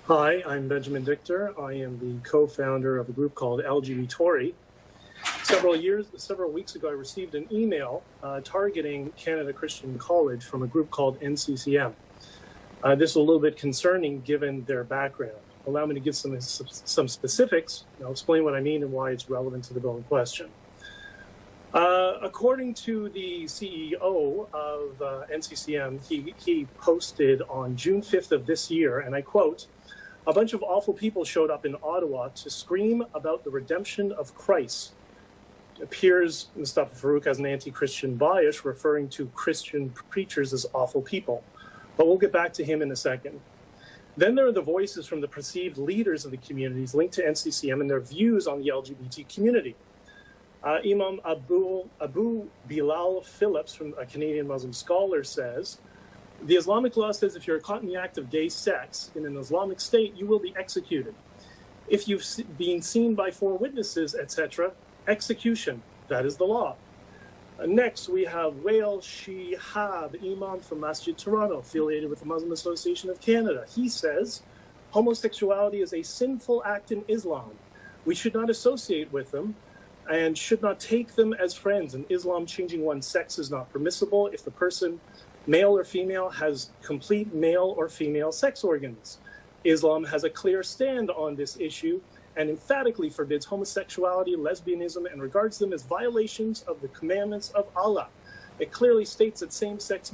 Hi, I'm Benjamin Dichter. I am the co-founder of a group called LGBTory. Several weeks ago, I received an email targeting Canada Christian College from a group called NCCM. This is a little bit concerning given their background. Allow me to give some specifics. I'll explain what I mean and why it's relevant to the bill in question. According to the CEO of NCCM, he posted on June 5th of this year, and I quote, "A bunch of awful people showed up in Ottawa to scream about the redemption of Christ." It appears Mustafa Farouk has an anti-Christian bias, referring to Christian preachers as awful people. But we'll get back to him in a second. Then there are the voices from the perceived leaders of the communities linked to NCCM and their views on the LGBT community. Imam Abu Bilal Phillips, from a Canadian Muslim scholar, says, "The Islamic law says if you're caught in the act of gay sex in an Islamic state, you will be executed. If you've been seen by 4 witnesses, etc., execution. That is the law." Next, we have Wael Shihab, Imam from Masjid Toronto, affiliated with the Muslim Association of Canada. He says, "Homosexuality is a sinful act in Islam. We should not associate with them and should not take them as friends. In Islam, changing one's sex is not permissible if the person, male or female, has complete male or female sex organs. Islam has a clear stand on this issue and emphatically forbids homosexuality, lesbianism, and regards them as violations of the commandments of Allah. It clearly states that same-sex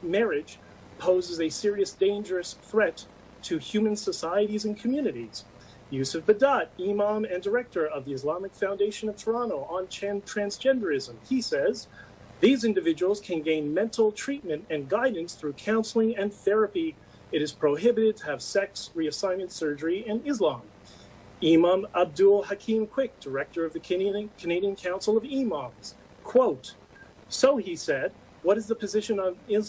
marriage poses a serious, dangerous threat to human societies and communities." Yusuf Badat, Imam and Director of the Islamic Foundation of Toronto on transgenderism, he says, "These individuals can gain mental treatment and guidance through counseling and therapy. It is prohibited to have sex reassignment surgery in Islam." Imam Abdul Hakim Quick, Director of the Canadian Council of Imams, quote, "So he said, what is the position of in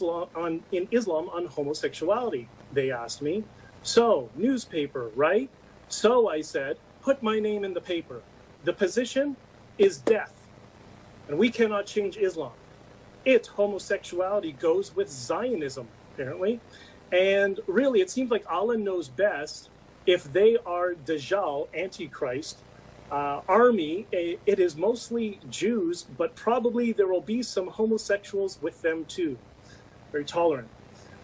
Islam on homosexuality? They asked me. So, newspaper, right? So I said, put my name in the paper. The position is death. And we cannot change Islam. Homosexuality goes with Zionism, apparently. And really, it seems like Allah knows best if they are Dajjal, Antichrist, army. It is mostly Jews, but probably there will be some homosexuals with them too. Very tolerant.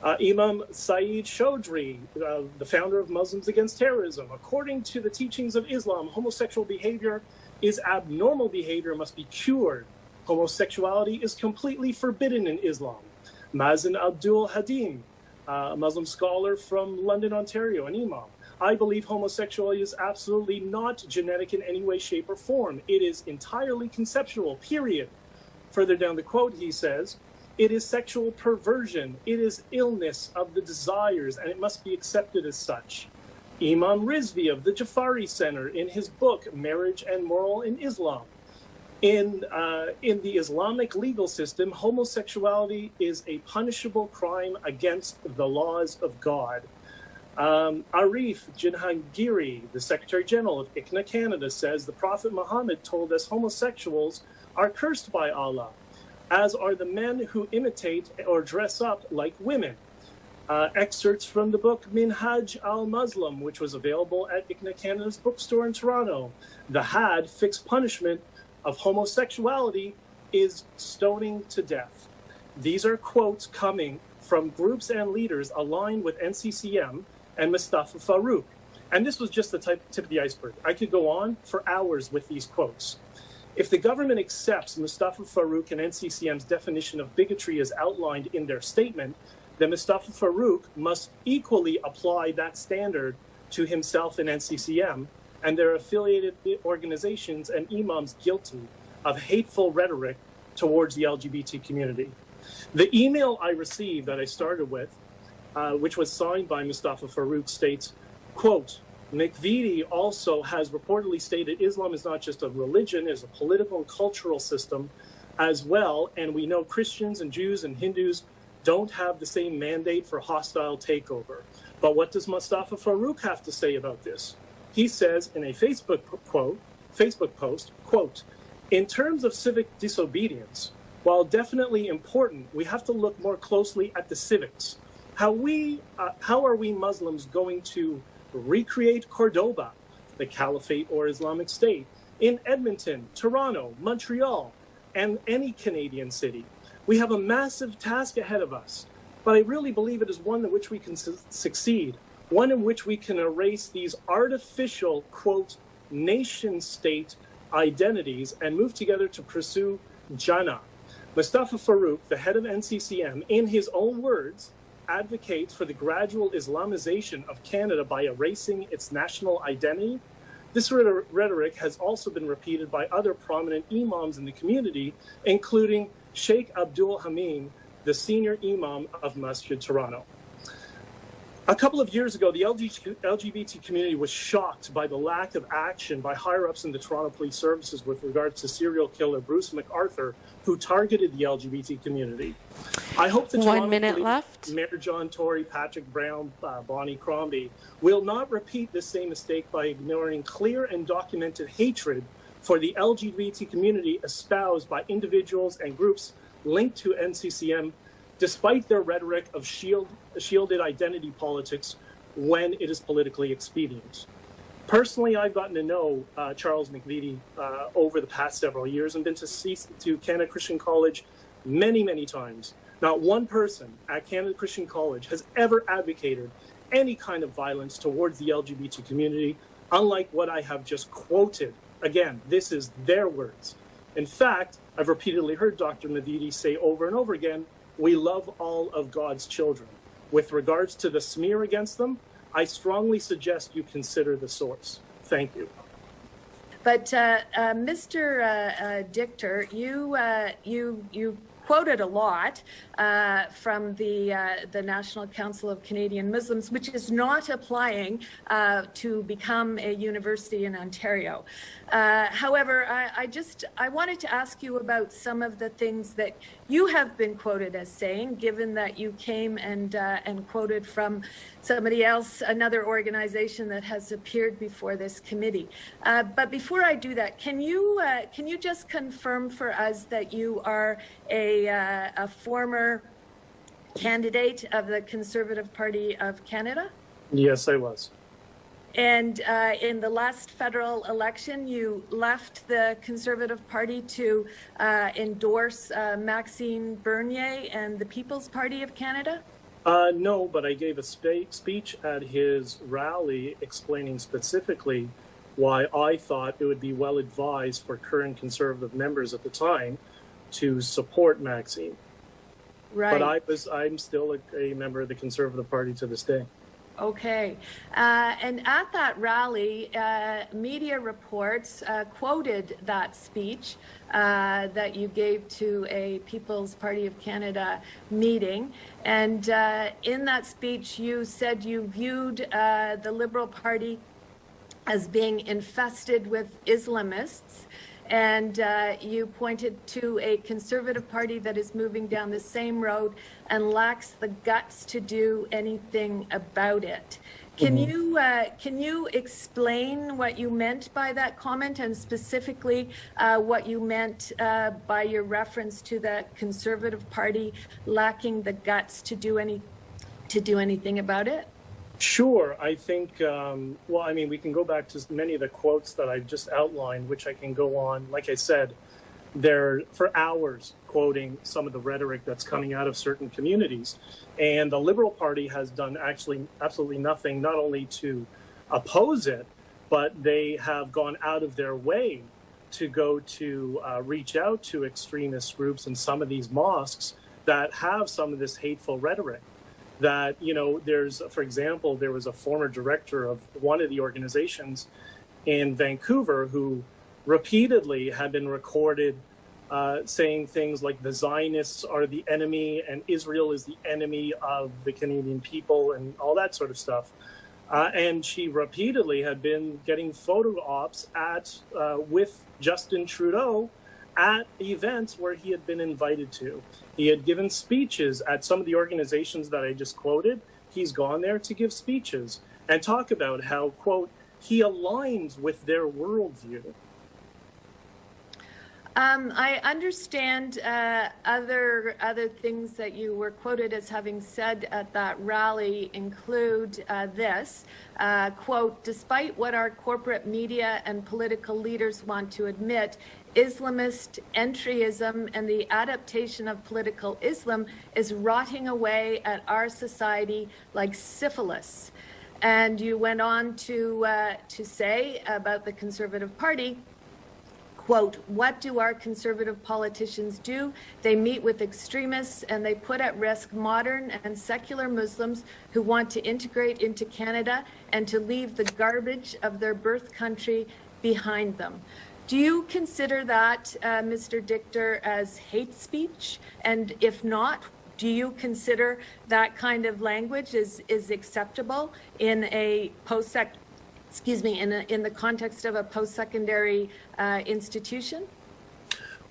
Imam Saeed Chaudhry, the founder of Muslims Against Terrorism. "According to the teachings of Islam, homosexual behavior is abnormal behavior, must be cured. Homosexuality is completely forbidden in Islam." Mazen Abdul Hadim, a Muslim scholar from London, Ontario, an imam. "I believe homosexuality is absolutely not genetic in any way, shape, or form. It is entirely conceptual, period." Further down the quote, he says, "It is sexual perversion. It is illness of the desires, and it must be accepted as such." Imam Rizvi of the Jafari Center, in his book, Marriage and Moral in Islam. In the Islamic legal system, homosexuality is a punishable crime against the laws of God. Arif Jahangiri, the Secretary General of ICNA Canada, says the Prophet Mohammad told us homosexuals are cursed by Allah, as are the men who imitate or dress up like women. Excerpts from the book Minhaj al-Muslim, which was available at ICNA Canada's bookstore in Toronto. The had fixed punishment of homosexuality is stoning to death. These are quotes coming from groups and leaders aligned with NCCM and Mustafa Farouk. And this was just the tip of the iceberg. I could go on for hours with these quotes. If the government accepts Mustafa Farouk and NCCM's definition of bigotry as outlined in their statement, then Mustafa Farouk must equally apply that standard to himself and NCCM and their affiliated organizations and imams guilty of hateful rhetoric towards the LGBT community. The email I received that I started with, which was signed by Mustafa Farouk, states, quote, "McVitie also has reportedly stated Islam is not just a religion, it's a political and cultural system as well, and we know Christians and Jews and Hindus don't have the same mandate for hostile takeover. But what does Mustafa Farouk have to say about this?" He says in a Facebook post, quote, "In terms of civic disobedience, while definitely important, we have to look more closely at the civics. How are we Muslims going to recreate Cordoba, the Caliphate or Islamic State, in Edmonton, Toronto, Montreal, and any Canadian city. We have a massive task ahead of us, but I really believe it is one in which we can succeed, one in which we can erase these artificial, quote, nation-state identities and move together to pursue Jannah. Mustafa Farouk, the head of NCCM, in his own words, advocates for the gradual Islamization of Canada by erasing its national identity. This rhetoric has also been repeated by other prominent imams in the community, including Sheikh Abdul Hamid, the senior imam of Masjid Toronto. A couple of years ago, the LGBT community was shocked by the lack of action by higher-ups in the Toronto Police Services with regards to serial killer Bruce McArthur, who targeted the LGBT community. I hope the Toronto Police, Mayor John Tory, Patrick Brown, Bonnie Crombie, will not repeat this same mistake by ignoring clear and documented hatred for the LGBT community espoused by individuals and groups linked to NCCM, despite their rhetoric of shielded identity politics when it is politically expedient. Personally, I've gotten to know Charles McVitie over the past several years and been to Canada Christian College many, many times. Not one person at Canada Christian College has ever advocated any kind of violence towards the LGBT community, unlike what I have just quoted. Again, this is their words. In fact, I've repeatedly heard Dr. McVitie say over and over again, we love all of God's children. With regards to the smear against them, I strongly suggest you consider the source. Thank you. But Mr. Dichter, you quoted a lot from the National Council of Canadian Muslims, which is not applying to become a university in Ontario. However, I wanted to ask you about some of the things that you have been quoted as saying, given that you came and quoted from somebody else, another organization that has appeared before this committee. But before I do that, can you just confirm for us that you are a former candidate of the Conservative Party of Canada? Yes, I was. And in the last federal election, you left the Conservative Party to endorse Maxime Bernier and the People's Party of Canada? No, but I gave a speech at his rally explaining specifically why I thought it would be well advised for current Conservative members at the time to support Maxime. Right. But I'm still a member of the Conservative Party to this day. Okay. And at that rally, media reports quoted that speech that you gave to a People's Party of Canada meeting. And in that speech, you said you viewed the Liberal Party as being infested with Islamists. And you pointed to a Conservative Party that is moving down the same road and lacks the guts to do anything about it. Can you explain what you meant by that comment, and specifically what you meant by your reference to the Conservative Party lacking the guts to do anything about it? Sure. I think, well, I mean, we can go back to many of the quotes that I've just outlined, which I can go on. Like I said, they're for hours quoting some of the rhetoric that's coming out of certain communities. And the Liberal Party has done actually absolutely nothing, not only to oppose it, but they have gone out of their way to go to reach out to extremist groups in some of these mosques that have some of this hateful rhetoric. That, you know, there's, for example, there was a former director of one of the organizations in Vancouver who repeatedly had been recorded saying things like the Zionists are the enemy and Israel is the enemy of the Canadian people and all that sort of stuff. And she repeatedly had been getting photo ops with Justin Trudeau at events where he had been invited to. He had given speeches at some of the organizations that I just quoted. He's gone there to give speeches and talk about how, quote, he aligns with their worldview. I understand other things that you were quoted as having said at that rally include this, quote, despite what our corporate media and political leaders want to admit, Islamist entryism and the adaptation of political Islam is rotting away at our society like syphilis. And you went on to say about the Conservative Party, quote, what do our conservative politicians do? They meet with extremists and they put at risk modern and secular Muslims who want to integrate into Canada and to leave the garbage of their birth country behind them. Do you consider that, Mr. Dichter, as hate speech? And if not, do you consider that kind of language is acceptable in a in the context of a post-secondary institution?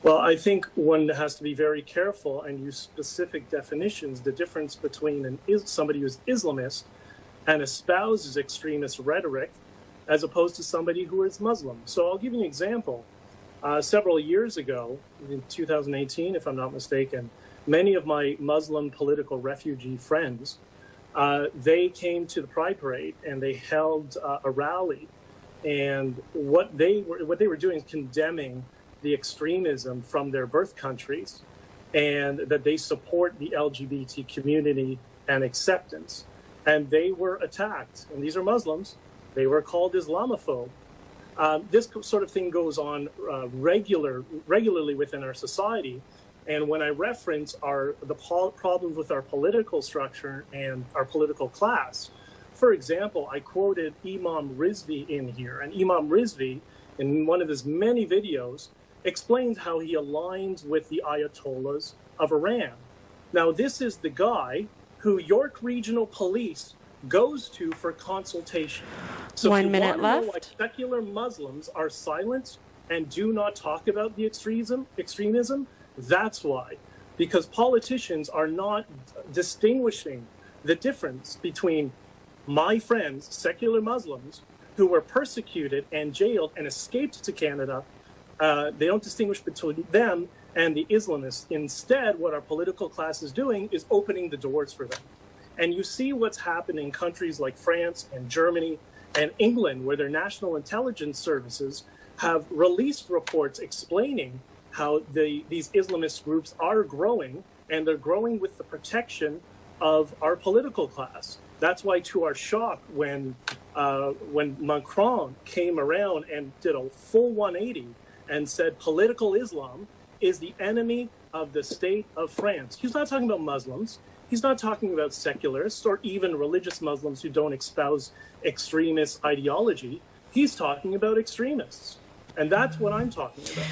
Well, I think one has to be very careful and use specific definitions. The difference between somebody who's Islamist and espouses extremist rhetoric as opposed to somebody who is Muslim. So I'll give you an example. Several years ago, in 2018, if I'm not mistaken, many of my Muslim political refugee friends they came to the Pride Parade and they held a rally, and what they were doing is condemning the extremism from their birth countries, and that they support the LGBT community and acceptance. And they were attacked, and these are Muslims. They were called Islamophobe. This sort of thing goes on regularly within our society. And when I reference the problems with our political structure and our political class, for example, I quoted Imam Rizvi in here. And Imam Rizvi, in one of his many videos, explains how he aligns with the Ayatollahs of Iran. Now, this is the guy who York Regional Police goes to for consultation. So 1 minute left. Know why secular Muslims are silent and do not talk about the extremism, that's why. Because politicians are not distinguishing the difference between my friends, secular Muslims, who were persecuted and jailed and escaped to Canada. They don't distinguish between them and the Islamists. Instead, what our political class is doing is opening the doors for them. And you see what's happened in countries like France and Germany and England, where their national intelligence services have released reports explaining how these Islamist groups are growing, and they're growing with the protection of our political class. That's why, to our shock, when Macron came around and did a full 180 and said political Islam is the enemy of the state of France. He's not talking about Muslims. He's not talking about secularists or even religious Muslims who don't espouse extremist ideology. He's talking about extremists. And that's what I'm talking about.